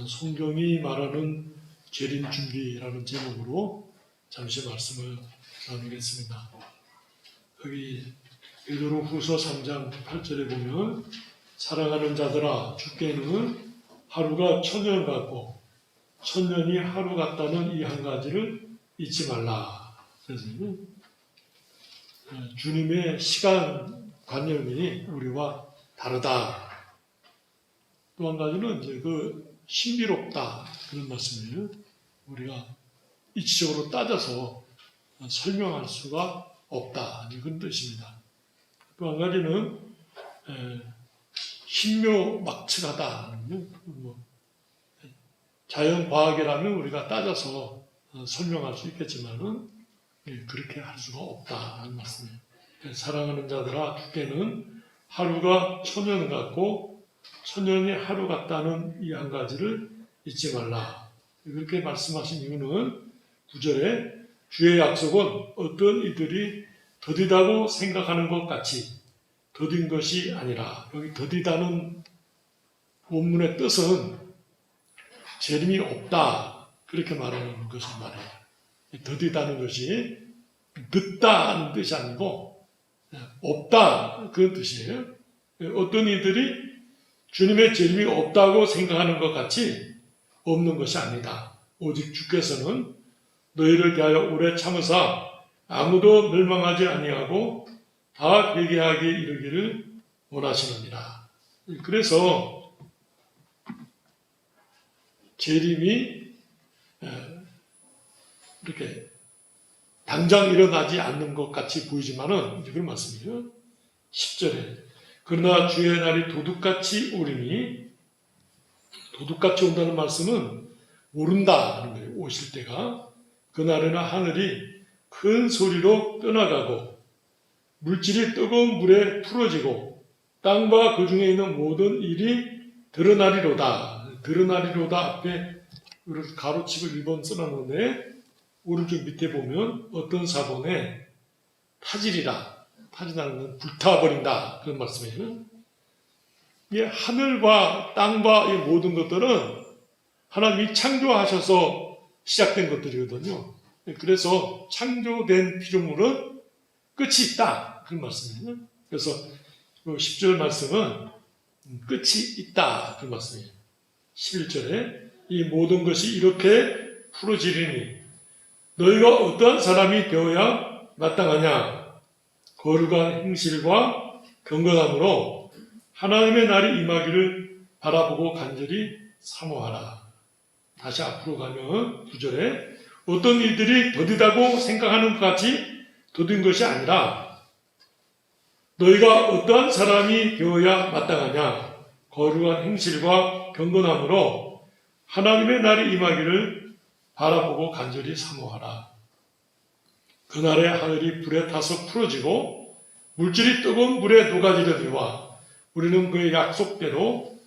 성경이 말하는 재림 준비라는 제목으로 잠시 말씀을 나누겠습니다. 여기 베드로후서 3장 8절에 보면 사랑하는 자들아 주께는 하루가 천년 같고 천년이 하루 같다는 이 한 가지를 잊지 말라. 그래서 주님의 시간 관념이 우리와 다르다. 또 한 가지는 이제 신비롭다 그런 말씀이에요. 우리가 이치적으로 따져서 설명할 수가 없다 이런 뜻입니다. 또 한 가지는 신묘막측하다. 자연과학이라면 우리가 따져서 설명할 수 있겠지만은 그렇게 할 수가 없다 하는 말씀이에요. 사랑하는 자들아 주께는 하루가 천년 같고 천년이 하루 같다는 이 한 가지를 잊지 말라. 그렇게 말씀하신 이유는 9절에 주의 약속은 어떤 이들이 더디다고 생각하는 것 같이 더딘 것이 아니라, 여기 더디다는 원문의 뜻은 재림이 없다 그렇게 말하는 것을 말해요. 더디다는 것이 늦다는 뜻이 아니고 없다 그런 뜻이에요. 어떤 이들이 주님의 재림이 없다고 생각하는 것 같이 없는 것이 아니다. 오직 주께서는 너희를 대하여 오래 참으사 아무도 멸망하지 아니하고 다 회개하게 이르기를 원하시느니라. 그래서 재림이 이렇게 당장 일어나지 않는 것 같이 보이지만은 그런 말씀이에요. 10절에 그러나 주의 날이 도둑같이 오리니, 도둑같이 온다는 말씀은 오른다 하는 거예요. 오실 때가 그날에는 하늘이 큰 소리로 떠나가고 물질이 뜨거운 물에 풀어지고 땅과 그 중에 있는 모든 일이 드러나리로다. 드러나리로다 앞에 가로치고 1번 써놨는데 오른쪽 밑에 보면 어떤 사본에 타지리라. 타진다는 건 불타버린다 그런 말씀이에요. 이 하늘과 땅과 이 모든 것들은 하나님이 창조하셔서 시작된 것들이거든요. 그래서 창조된 피조물은 끝이 있다 그런 말씀이에요. 그래서 10절 말씀은 끝이 있다 그런 말씀이에요. 11절에 이 모든 것이 이렇게 풀어지리니 너희가 어떠한 사람이 되어야 마땅하냐. 거룩한 행실과 경건함으로 하나님의 날이 임하기를 바라보고 간절히 사모하라. 다시 앞으로 가면 9절에 어떤 이들이 더디다고 생각하는 것 같이 더딘 것이 아니라 너희가 어떠한 사람이 되어야 마땅하냐. 거룩한 행실과 경건함으로 하나님의 날이 임하기를 바라보고 간절히 사모하라. 그날에 하늘이 불에 타서 풀어지고 물질이 뜨거운 물에 녹아지려니와 우리는 그의 약속대로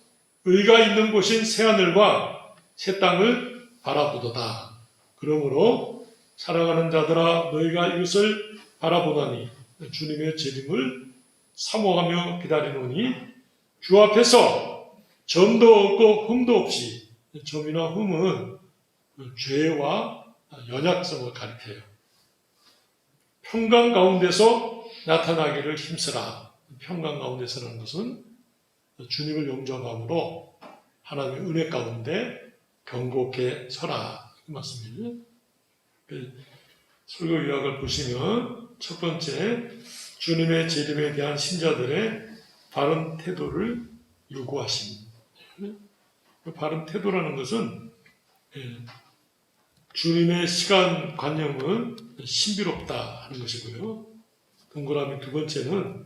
의가 있는 곳인 새하늘과 새 땅을 바라보도다. 그러므로 사랑하는 자들아 너희가 이것을 바라보다니 주님의 재림을 사모하며 기다리노니 주 앞에서 점도 없고 흠도 없이, 점이나 흠은 죄와 연약성을 가리켜요. 평강 가운데서 나타나기를 힘쓰라. 평강 가운데서라는 것은 주님을 영접함으로 하나님의 은혜 가운데 경고케 서라 그 말씀이에요. 설교 요약을 보시면 첫 번째 주님의 재림에 대한 신자들의 바른 태도를 요구하심. 바른 태도라는 것은 주님의 시간 관념은 신비롭다 하는 것이고요. 동그라미 두 번째는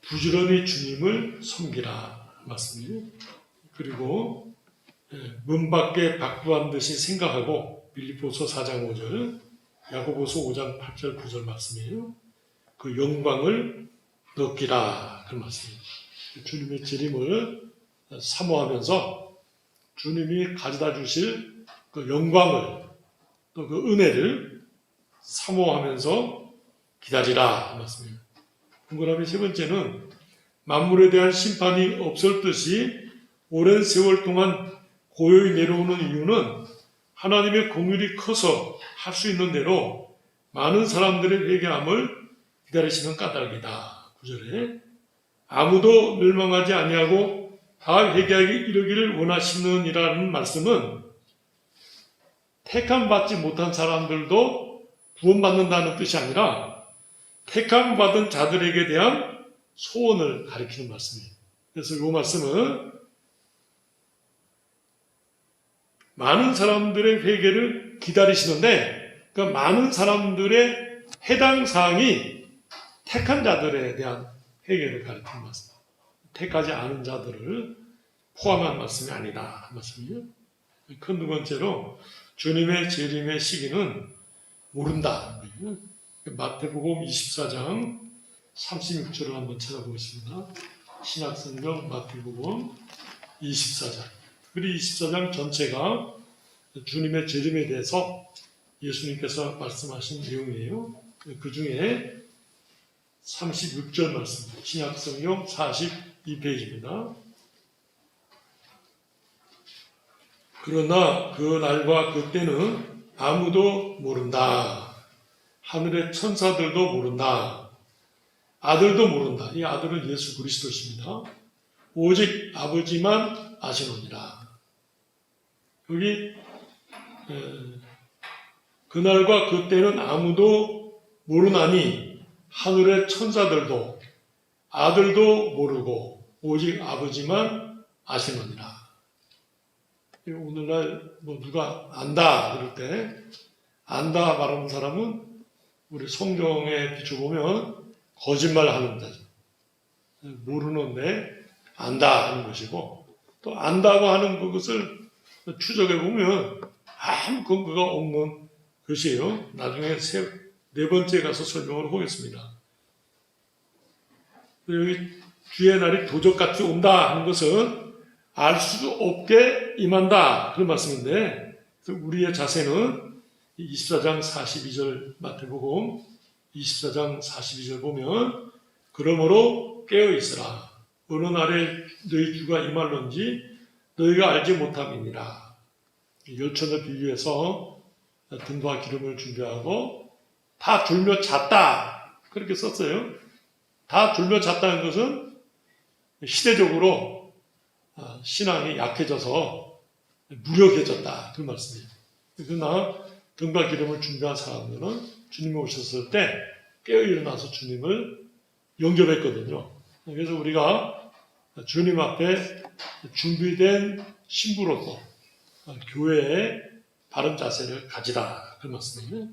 부지런히 주님을 섬기라 말씀이에요. 그리고 문 밖에 박부한 듯이 생각하고 빌립보서 4장 5절, 야고보서 5장 8절 9절 말씀이에요. 그 영광을 느끼라 그 말씀이에요. 주님의 재림을 사모하면서 주님이 가져다 주실 그 영광을 또 그 은혜를 사모하면서 기다리라 말씀이에요. 동그라미 세 번째는 만물에 대한 심판이 없을 듯이 오랜 세월 동안 고요히 내려오는 이유는 하나님의 긍휼이 커서 할 수 있는 대로 많은 사람들의 회개함을 기다리시는 까닭이다. 9절에 아무도 멸망하지 아니하고 다 회개하기 이르기를 원하시느니라는 말씀은 택함 받지 못한 사람들도 구원받는다는 뜻이 아니라 택함 받은 자들에게 대한 소원을 가리키는 말씀이에요. 그래서 이 말씀은 많은 사람들의 회개를 기다리시는데 그 많은 사람들의 해당 사항이 택한 자들에 대한 회개를 가리키는 말씀입니다. 택하지 않은 자들을 포함한 말씀이 아니다. 한 말씀이에요. 큰 두 번째로 주님의 재림의 시기는 모른다. 마태복음 24장 36절을 한번 찾아보겠습니다. 신약성경 마태복음 24장. 그리고 24장 전체가 주님의 재림에 대해서 예수님께서 말씀하신 내용이에요. 그 중에 36절 말씀, 신약성경 42페이지입니다. 그러나 그 날과 그 때는 아무도 모른다. 하늘의 천사들도 모른다. 아들도 모른다. 이 아들은 예수 그리스도십니다. 오직 아버지만 아시느니라. 여기 그날과 그 때는 아무도 모르나니 하늘의 천사들도 아들도 모르고 오직 아버지만 아시느니라. 오늘날 누가 안다 그럴 때 안다 말하는 사람은 우리 성경에 비춰보면 거짓말하는 자죠. 모르는데 안다 하는 것이고 또 안다고 하는 그것을 추적해보면 아무 근거가 없는 것이에요. 나중에 네 번째 가서 설명을 하겠습니다. 여기 주의 날이 도적같이 온다 하는 것은 알 수 없게 임한다 그런 말씀인데 우리의 자세는 24장 42절 마태복음 24장 42절 보면 그러므로 깨어있으라 어느 날에 너희 주가 임할런지 너희가 알지 못함이니라. 열천을 비유해서 등과 기름을 준비하고 다 졸며 잤다 그렇게 썼어요. 다 졸며 잤다는 것은 시대적으로 신앙이 약해져서 무력해졌다 그 말씀이에요. 그러나 등과 기름을 준비한 사람들은 주님이 오셨을 때 깨어 일어나서 주님을 영접했거든요. 그래서 우리가 주님 앞에 준비된 신부로서 교회의 바른 자세를 가지라 그 말씀이에요.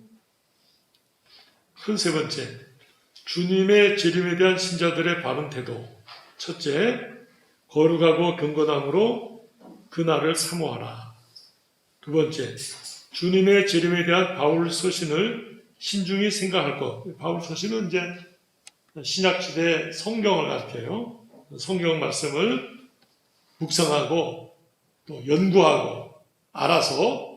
큰 세 번째, 주님의 재림에 대한 신자들의 바른 태도. 첫째, 거룩하고 경건함으로 그날을 사모하라. 두 번째, 주님의 재림에 대한 바울 서신을 신중히 생각할 것. 바울 서신은 이제 신약시대 성경을 가르쳐요. 성경 말씀을 묵상하고 또 연구하고 알아서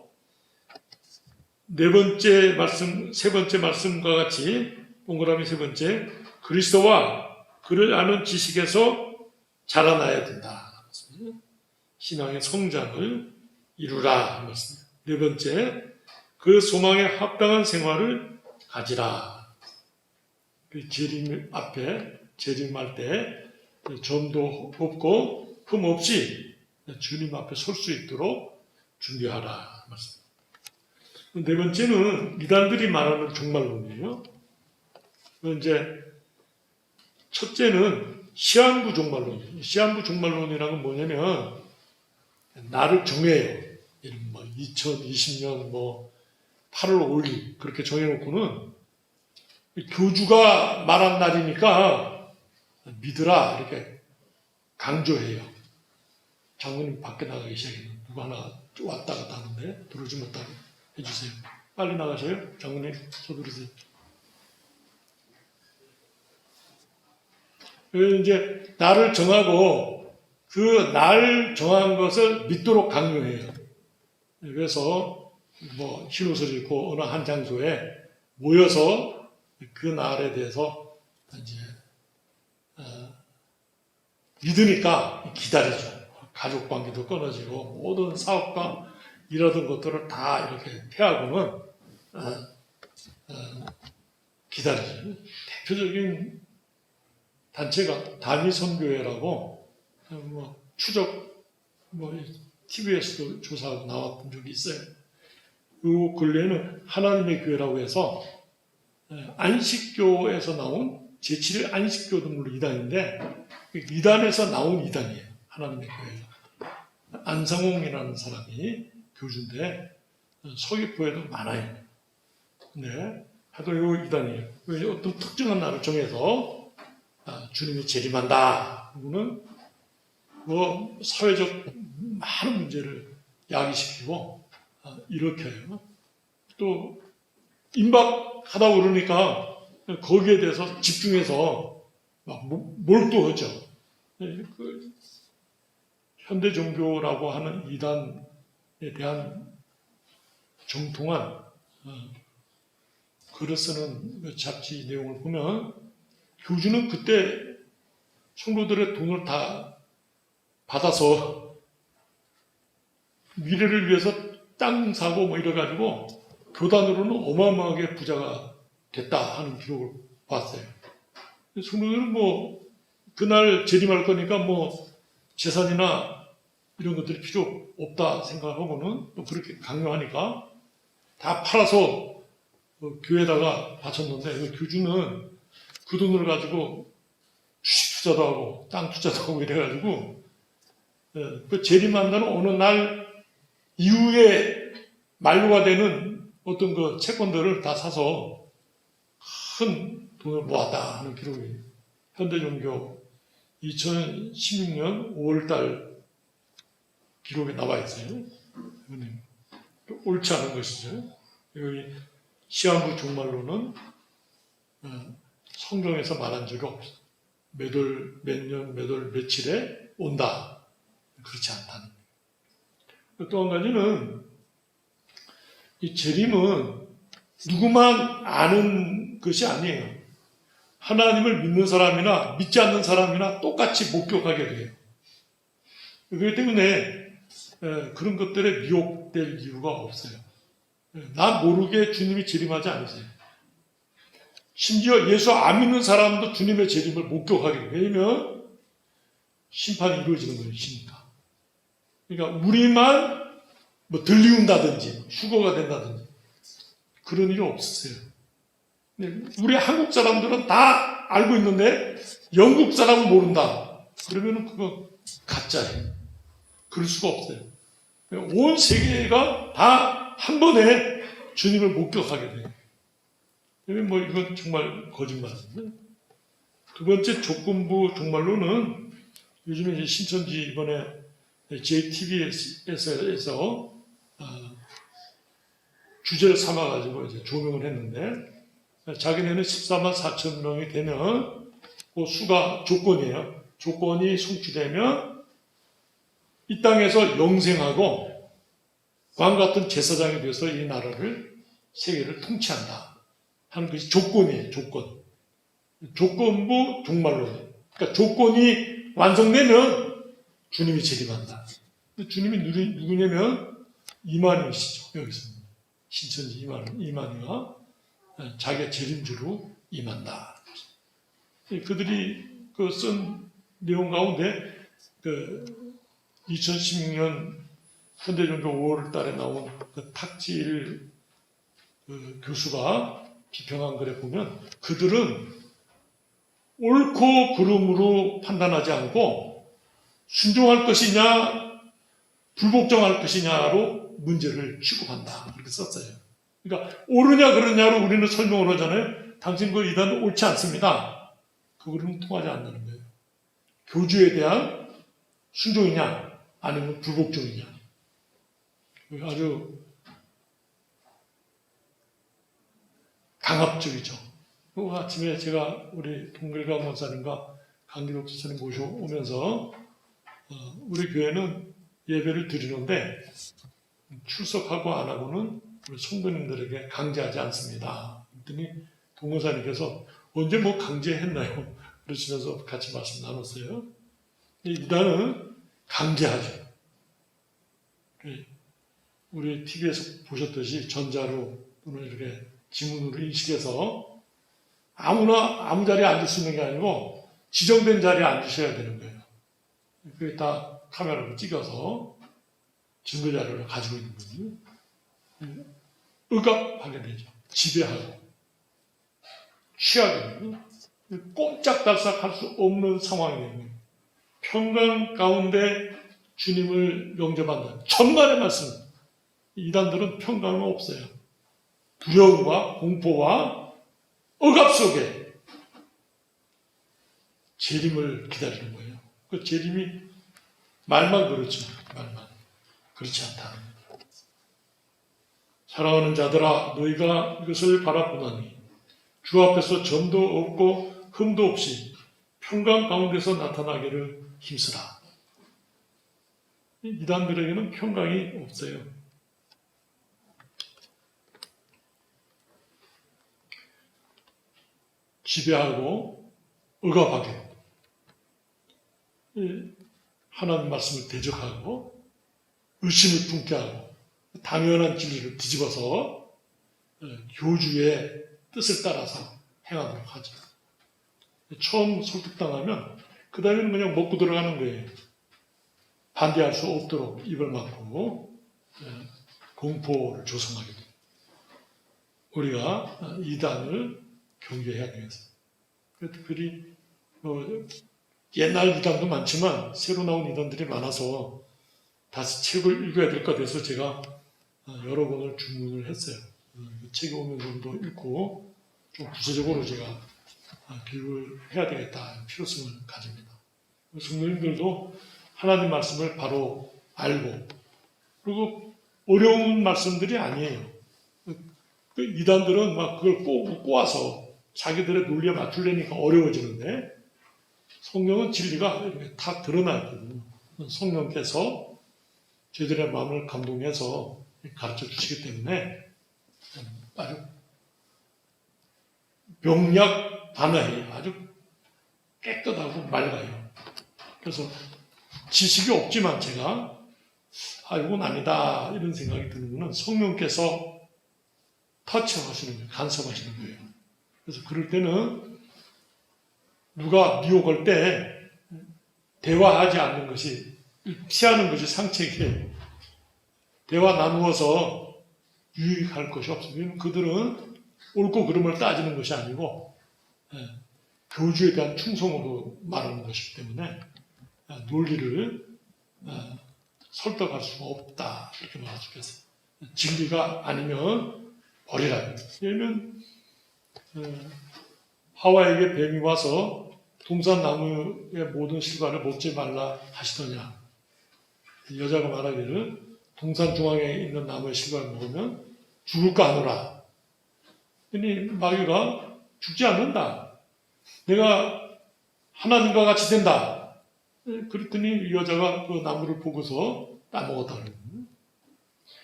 네 번째 말씀, 세 번째 말씀과 같이 동그라미 세 번째, 그리스도와 그를 아는 지식에서 자라나야 된다. 신앙의 성장을 이루라. 네 번째, 그 소망에 합당한 생활을 가지라. 재림 앞에, 재림할 때 점도 없고 흠 없이 주님 앞에 설 수 있도록 준비하라. 네 번째는 이단들이 말하는 종말론이에요. 이제 첫째는 시한부 종말론이에요. 시한부 종말론이라는 건 뭐냐면 날을 정해요. 2020년 8월 5일 그렇게 정해놓고는 교주가 말한 날이니까 믿으라 이렇게 강조해요. 장로님 밖에 나가 계시겠네. 누가 하나 왔다 갔다 하는데 들어오지 못하게 해주세요. 빨리 나가세요. 장로님 서두르세요. 이제 날을 정하고 그 날 정한 것을 믿도록 강요해요. 그래서 흰옷을 입고 어느 한 장소에 모여서 그 날에 대해서 이제 믿으니까 기다리죠. 가족 관계도 끊어지고 모든 사업과 일하던 것들을 다 이렇게 패하고는 기다리죠. 대표적인 단체가 다미선교회라고 추적 TV에서도 조사하고 나왔던 적이 있어요. 그 근래에는 하나님의 교회라고 해서 안식교에서 나온 제7일 안식교 등록 이단인데 이단에서 나온 이단이에요. 하나님의 교회가. 안상홍이라는 사람이 교주인데 서귀포에도 많아요. 네, 하도 이 이단이에요. 어떤 특정한 날을 정해서 주님이 재림한다. 그거는 사회적 많은 문제를 야기시키고 일으켜요. 또 임박하다 그러니까 거기에 대해서 집중해서 몰두하죠. 그 현대 종교라고 하는 이단에 대한 정통한 글을 쓰는 잡지 내용을 보면 교주는 그때 성도들의 돈을 다 받아서 미래를 위해서 땅 사고 이래가지고 교단으로는 어마어마하게 부자가 됐다 하는 기록을 봤어요. 성도들은 그날 재림할 거니까 재산이나 이런 것들이 필요 없다 생각하고는 또 그렇게 강요하니까 다 팔아서 교회에다가 바쳤는데 교주는 그 돈을 가지고 주식 투자도 하고 땅 투자도 하고 이래가지고 그 재림한다는 어느 날 이후에 만료가 되는 어떤 그 채권들을 다 사서 큰 돈을 모았다 하는 기록이 현대종교 2016년 5월달 기록에 나와 있어요. 옳지 않은 것이죠. 여기 시한부 종말로는 성경에서 말한 적이 없어. 몇 월, 몇 년, 몇 월, 며칠에 온다. 그렇지 않다는. 또 한 가지는 이 재림은 누구만 아는 것이 아니에요. 하나님을 믿는 사람이나 믿지 않는 사람이나 똑같이 목격하게 돼요. 그렇기 때문에 그런 것들에 미혹될 이유가 없어요. 나 모르게 주님이 재림하지 않으세요. 심지어 예수 안 믿는 사람도 주님의 재림을 목격하게 돼요. 왜냐면 심판이 이루어지는 것이니까. 그러니까 우리만 들리운다든지 휴거가 된다든지 그런 일이 없으세요. 우리 한국 사람들은 다 알고 있는데 영국 사람은 모른다. 그러면 그거 가짜예요. 그럴 수가 없어요. 온 세계가 다 한 번에 주님을 목격하게 돼요. 이건 정말 거짓말인데. 두 번째 조건부 종말로는 요즘에 이제 신천지 이번에 JTBS에서 주제를 삼아가지고 이제 조명을 했는데 자기네는 14만 4천 명이 되면 그 수가 조건이에요. 조건이 성취되면 이 땅에서 영생하고 왕 같은 제사장이 되어서 이 나라를 세계를 통치한다 하는 것이 조건이에요. 조건. 조건부 종말론. 그러니까 조건이 완성되면 주님이 재림한다. 주님이 누구냐면 이만희시죠. 여기서 신천지 이만희가 자기가 재림주로 임한다. 그들이 쓴 내용 가운데 2016년 현대종교 5월 달에 나온 탁지일 교수가 비평한 글에 보면 그들은 옳고 그름으로 판단하지 않고 순종할 것이냐 불복종할 것이냐로 문제를 취급한다. 그렇게 썼어요. 그러니까 옳으냐 그러냐로 우리는 설명을 하잖아요. 당신 그 이단은 옳지 않습니다. 그거는 통하지 않는 거예요. 교주에 대한 순종이냐 아니면 불복종이냐. 아주 강압적이죠. 아침에 제가 우리 동글강 원사님과 강기록 지사님 모셔오면서 우리 교회는 예배를 드리는데 출석하고 안 하고는 우리 성도님들에게 강제하지 않습니다. 그랬더니 동원사님께서 언제 강제했나요? 그러시면서 같이 말씀 나눴어요. 이단은 강제하죠. 우리 TV에서 보셨듯이 전자로 또는 이렇게 지문으로 인식해서 아무나 아무 자리에 앉을 수 있는 게 아니고 지정된 자리에 앉으셔야 되는 거예요. 그게 다 카메라로 찍어서 증거 자료를 가지고 있는 거거든요. 억압하게 되죠. 지배하고 취하게 되고 꼼짝달싹 할 수 없는 상황이 되는 거예요. 평강 가운데 주님을 영접한다. 천만의 말씀. 이단들은 평강은 없어요. 두려움과 공포와 억압 속에 재림을 기다리는 거예요. 그 재림이 말만 그렇죠. 말만. 그렇지 않다. 사랑하는 자들아, 너희가 이것을 바라보나니 주 앞에서 점도 없고 흠도 없이 평강 가운데서 나타나기를 힘쓰라. 이단들에게는 평강이 없어요. 지배하고 억압하게 하나님 말씀을 대적하고 의심을 품게 하고 당연한 진리를 뒤집어서 교주의 뜻을 따라서 행하도록 하죠. 처음 설득당하면 그 다음에는 그냥 먹고 들어가는 거예요. 반대할 수 없도록 입을 막고 공포를 조성하게 됩니다. 우리가 이단을 경계해야 되겠어요. 특별히 옛날 이단도 많지만 새로 나온 이단들이 많아서 다시 책을 읽어야 될 것 같아서 제가 여러 권을 주문을 했어요. 책이 오면 좀 더 읽고 좀 구체적으로 제가 교육을 해야 되겠다 필요성을 가집니다. 성도님들도 하나님 말씀을 바로 알고 그리고 어려운 말씀들이 아니에요. 그 이단들은 막 그걸 꼬아서 자기들의 논리에 맞추려니까 어려워지는데 성령은 진리가 이렇게 다 드러나 있거든요. 성령께서 저희들의 마음을 감동해서 가르쳐 주시기 때문에 아주 명약 단아해요. 아주 깨끗하고 맑아요. 그래서 지식이 없지만 제가 이건 아니다 이런 생각이 드는 거는 성령께서 터치하시는 거예요. 간섭하시는 거예요. 그래서 그럴 때는 누가 미혹할 때 대화하지 않는 것이 피하는 것이 상책이에요. 대화 나누어서 유익할 것이 없어요. 그들은 옳고 그름을 따지는 것이 아니고 교주에 대한 충성으로 말하는 것이기 때문에 논리를 설득할 수가 없다 이렇게 말할 수 있겠어요. 진리가 아니면 버리라. 예를 들면 하와에게 뱀이 와서 동산나무의 모든 실과를 먹지 말라 하시더냐. 여자가 말하기를 동산 중앙에 있는 나무의 실과를 먹으면 죽을까 하노라. 그러니 마귀가 죽지 않는다. 내가 하나님과 같이 된다. 그랬더니 여자가 그 나무를 보고서 따먹었다.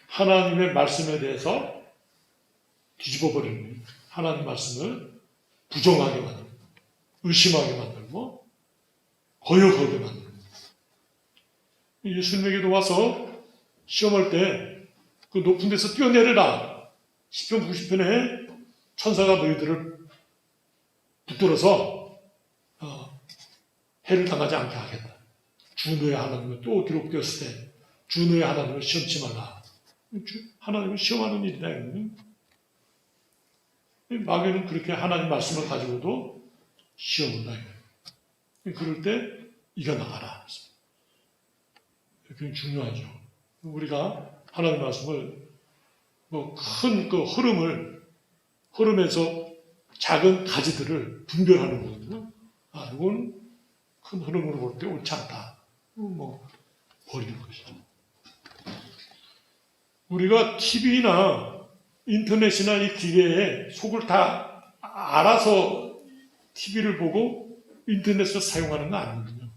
하나님의 말씀에 대해서 뒤집어버리는 거예요. 하나님 말씀을 부정하게 만들고 의심하게 만들고 거역하게 만들고 예수님에게도 와서 시험할 때 그 높은 데서 뛰어내려라. 시편 90편에 천사가 너희들을 붙들어서 해를 당하지 않게 하겠다. 주 너의 하나님을 또 기록되었을 때 주 너의 하나님을 시험치 말라. 하나님을 시험하는 일이다. 마귀는 그렇게 하나님 말씀을 가지고도 시험을 나요. 그럴 때 이겨나가라. 그게 중요하죠. 우리가 하나님 말씀을 큰 그 흐름에서 작은 가지들을 분별하는 거거든요. 이건 큰 흐름으로 볼 때 옳지 않다. 버리는 것이죠. 우리가 TV나 인터넷이나 이 기계에 속을 다 알아서 TV를 보고 인터넷을 사용하는 건 아니거든요.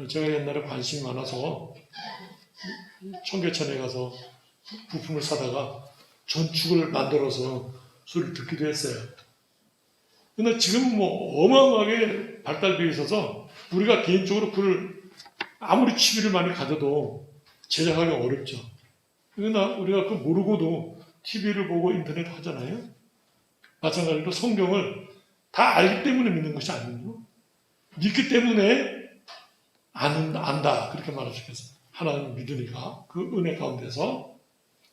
제가 옛날에 관심이 많아서 청계천에 가서 부품을 사다가 전축을 만들어서 소리를 듣기도 했어요. 근데 지금은 어마어마하게 발달되어 있어서 우리가 개인적으로 그걸 아무리 취미를 많이 가져도 제작하기 어렵죠. 그러나 우리가 그 모르고도 TV를 보고 인터넷 하잖아요. 마찬가지로 성경을 다 알기 때문에 믿는 것이 아니고 믿기 때문에 안다 그렇게 말할 수 있겠어요. 하나님 믿으니까 그 은혜 가운데서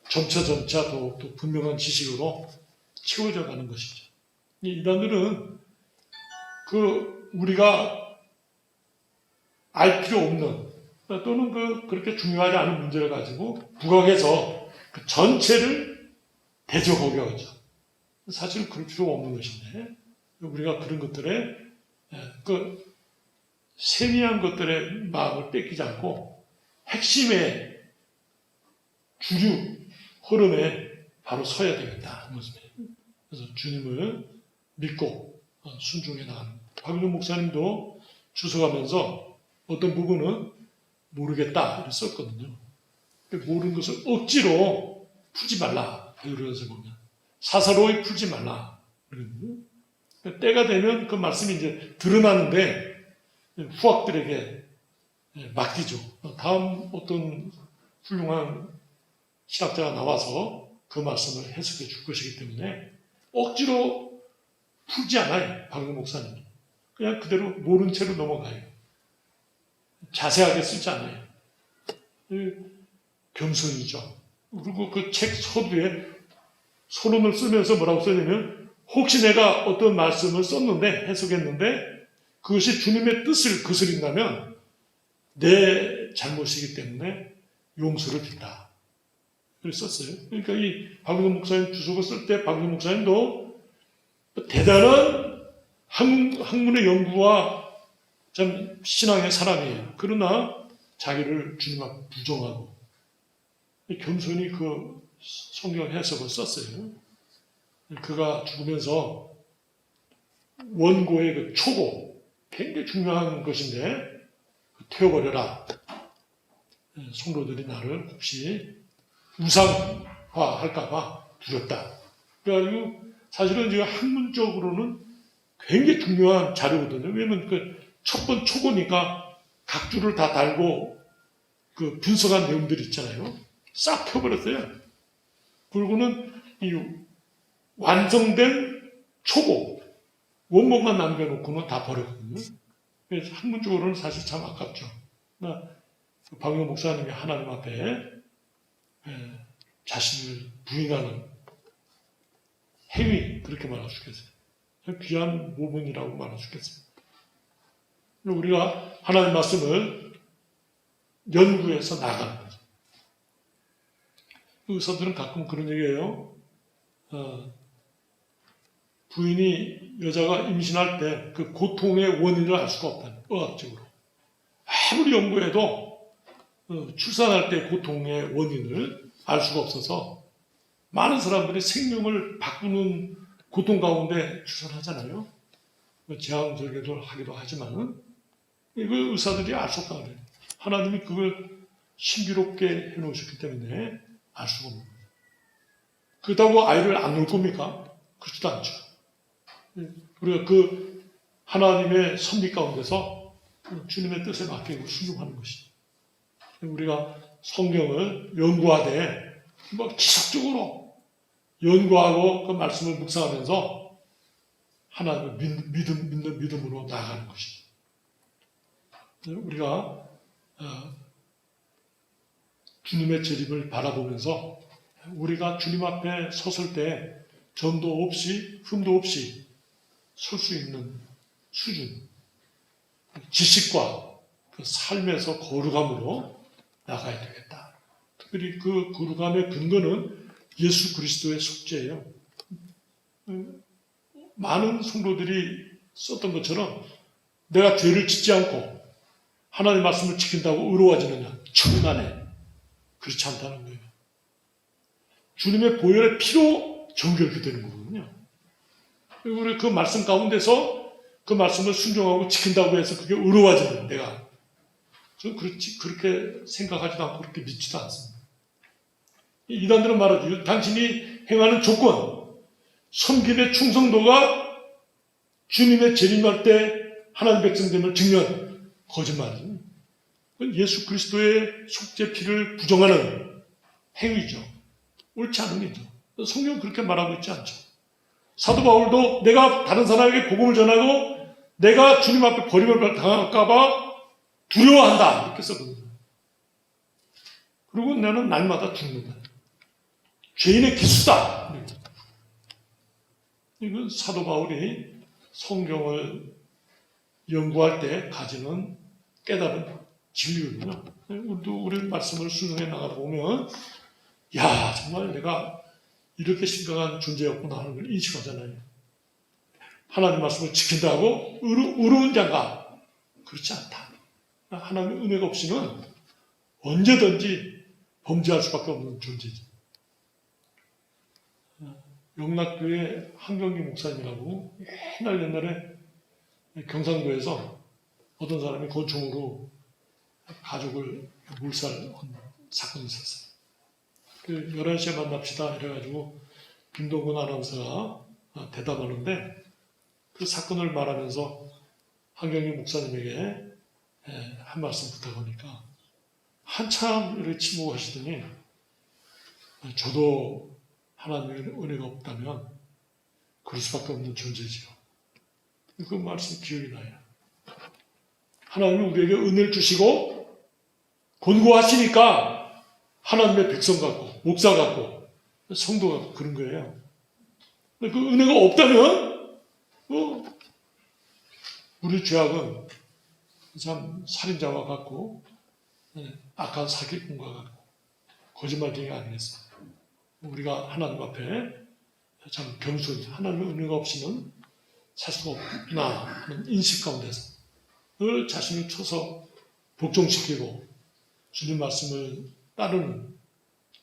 점차 더욱더 분명한 지식으로 채워져 가는 것이죠. 이 이단들은 우리가 알 필요 없는 또는 그렇게 중요하지 않은 문제를 가지고 부각해서 그 전체를 대적하게 하죠. 사실 그럴 필요가 없는 것인데 우리가 그런 것들에 그 세미한 것들의 마음을 뺏기지 않고 핵심의 주류 흐름에 바로 서야 되겠다. 그래서 주님을 믿고 순종해 나가는. 박윤호 목사님도 주석하면서 어떤 부분은 모르겠다 이렇게 썼거든요. 모르는 것을 억지로 풀지 말라. 베드로전서 보면 사사로이 풀지 말라. 때가 되면 그 말씀이 이제 드러나는데 후학들에게 맡기죠. 다음 어떤 훌륭한 신학자가 나와서 그 말씀을 해석해 줄 것이기 때문에 억지로 풀지 않아요. 박윤호 목사님. 그냥 그대로 모른 채로 넘어가요. 자세하게 쓰지 않아요. 겸손이죠. 그리고 그 책 서두에 서론을 쓰면서 뭐라고 써냐면 혹시 내가 어떤 말씀을 썼는데 해석했는데 그것이 주님의 뜻을 거스린다면 내 잘못이기 때문에 용서를 빈다. 그래서 썼어요. 그러니까 이 박윤호 목사님 주석을 쓸 때 박윤호 목사님도 대단한 학문의 연구와 참 신앙의 사람이에요. 그러나 자기를 주님 앞 부정하고 겸손히 그 성경 해석을 썼어요. 그가 죽으면서 원고의 그 초고, 굉장히 중요한 것인데 태워버려라. 성도들이 나를 혹시 우상화할까봐 두렵다. 그래가지고 사실은 지금 학문적으로는 굉장히 중요한 자료거든요. 왜냐면 그 첫 번 초고니까 각주를 다 달고 그 분석한 내용들이 있잖아요. 싹 펴버렸어요. 그리고는 이 완성된 초고, 원본만 남겨놓고는 다 버렸거든요. 그래서 학문적으로는 사실 참 아깝죠. 박윤호 목사님이 하나님 앞에 자신을 부인하는 행위, 그렇게 말할 수 있겠어요. 귀한 모범이라고 말할 수 있겠어요. 우리가 하나님 말씀을 연구해서 나가는 거죠. 의사들은 가끔 그런 얘기해요. 부인이 여자가 임신할 때 그 고통의 원인을 알 수가 없다는, 의학적으로. 아무리 연구해도 출산할 때 고통의 원인을 알 수가 없어서 많은 사람들이 생명을 바꾸는 고통 가운데 출산하잖아요. 제왕절개를 하기도 하지만은 이걸 의사들이 알 수 없다고 그래요. 하나님이 그걸 신비롭게 해놓으셨기 때문에 알 수가 없는 거예요. 그렇다고 아이를 안 놓을 겁니까? 그렇지도 않죠. 우리가 그 하나님의 섭리 가운데서 주님의 뜻에 맡기고 순종하는 것이죠. 우리가 성경을 연구하되 기적적으로 연구하고 그 말씀을 묵상하면서 하나님을 믿는 믿음으로 나아가는 것이죠. 우리가 주님의 재림을 바라보면서 우리가 주님 앞에 섰을 때 전도 없이 흠도 없이 설 수 있는 수준, 지식과 그 삶에서 거룩함으로 나가야 되겠다. 특별히 그 거룩함의 근거는 예수 그리스도의 속죄예요. 많은 성도들이 썼던 것처럼 내가 죄를 짓지 않고 하나님의 말씀을 지킨다고 의로워지느냐? 천만에 그렇지 않다는 거예요. 주님의 보혈의 피로 정결케 되는 거거든요. 그리고 우리 그 말씀 가운데서 그 말씀을 순종하고 지킨다고 해서 그게 의로워지는 내가. 저는 그렇게 생각하지도 않고 그렇게 믿지도 않습니다. 이단들은 말하죠. 당신이 행하는 조건, 섬김의 충성도가 주님의 재림할 때 하나님 백성됨을 증명, 거짓말은 예수 그리스도의 속죄 피를 부정하는 행위죠. 옳지 않은 일이죠. 성경은 그렇게 말하고 있지 않죠. 사도 바울도 내가 다른 사람에게 복음을 전하고 내가 주님 앞에 버림을 당할까 봐 두려워한다 이렇게 썼거든요. 그리고 나는 날마다 죽는다. 죄인의 기수다. 이건 사도 바울이 성경을 연구할 때 가지는 깨달은 진리거든요. 우리도 우리 말씀을 순응해 나가다 보면 야 정말 내가 이렇게 심각한 존재였구나 하는 걸 인식하잖아요. 하나님 말씀을 지킨다고 의로운 자가 그렇지 않다. 하나님의 은혜가 없이는 언제든지 범죄할 수밖에 없는 존재죠. 영락교회 한경기 목사님이라고 옛날에 경상도에서 어떤 사람이 권총으로 가족을 몰살한 사건이 있었어요. 11시에 만납시다 이래가지고 김동근 아나운서가 대답하는데 그 사건을 말하면서 한경기 목사님에게 한 말씀 부탁하니까 한참 이렇게 침묵하시더니 저도 하나님의 은혜가 없다면 그럴 수밖에 없는 존재지요. 그 말씀 기억이 나요. 하나님은 우리에게 은혜를 주시고 권고하시니까 하나님의 백성 같고 목사 같고 성도 같고 그런 거예요. 그 은혜가 없다면 우리 죄악은 참 살인자와 같고 악한 사기꾼과 같고 거짓말쟁이가 아니겠어요. 우리가 하나님 앞에 참 겸손히 하나님의 은혜가 없이는 살 수가 없구나 하는 인식 가운데서 늘 자신을 쳐서 복종시키고 주님 말씀을 따르는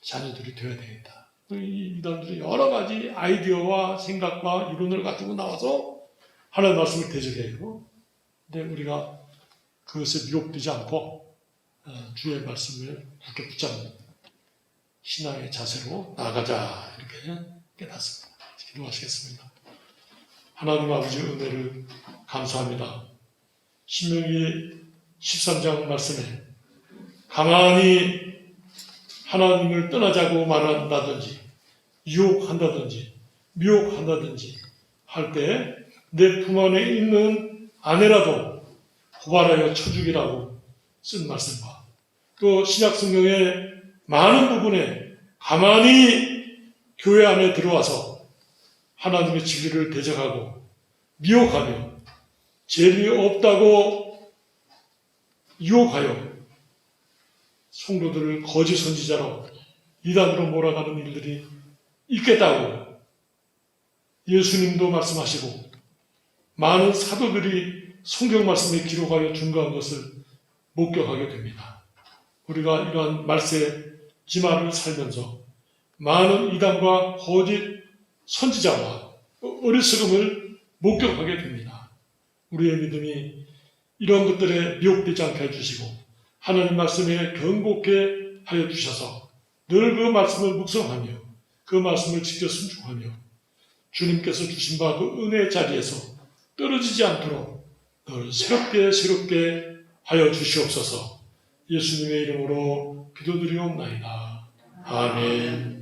자녀들이 되어야 되겠다. 이들이 여러 가지 아이디어와 생각과 이론을 가지고 나와서 하나님의 말씀을 대적해요. 근데 우리가 그것에 미혹되지 않고 주의 말씀을 굳게 붙잡는 신앙의 자세로 나아가자 이렇게 깨닫습니다. 기도하시겠습니다. 하나님 아버지의 은혜를 감사합니다. 신명기 13장 말씀에 가만히 하나님을 떠나자고 말한다든지 유혹한다든지 미혹한다든지 할 때 내 품 안에 있는 아내라도 고발하여 쳐죽이라고 쓴 말씀과 또 신약 성경의 많은 부분에 가만히 교회 안에 들어와서 하나님의 진리를 대적하고 미혹하며 재미없다고 유혹하여 성도들을 거짓 선지자로 이단으로 몰아가는 일들이 있겠다고 예수님도 말씀하시고 많은 사도들이 성경 말씀에 기록하여 준거한 것을 목격하게 됩니다. 우리가 이러한 말세 지마를 살면서 많은 이단과 거짓 선지자와 어리석음을 목격하게 됩니다. 우리의 믿음이 이런 것들에 미혹되지 않게 해주시고 하나님 말씀에 견고케 하여 주셔서 늘 그 말씀을 묵상하며 그 말씀을 지켜 순종하며 주님께서 주신 바 그 은혜의 자리에서 떨어지지 않도록 늘 새롭게 하여 주시옵소서. 예수님의 이름으로 기도드리옵나이다. 아멘.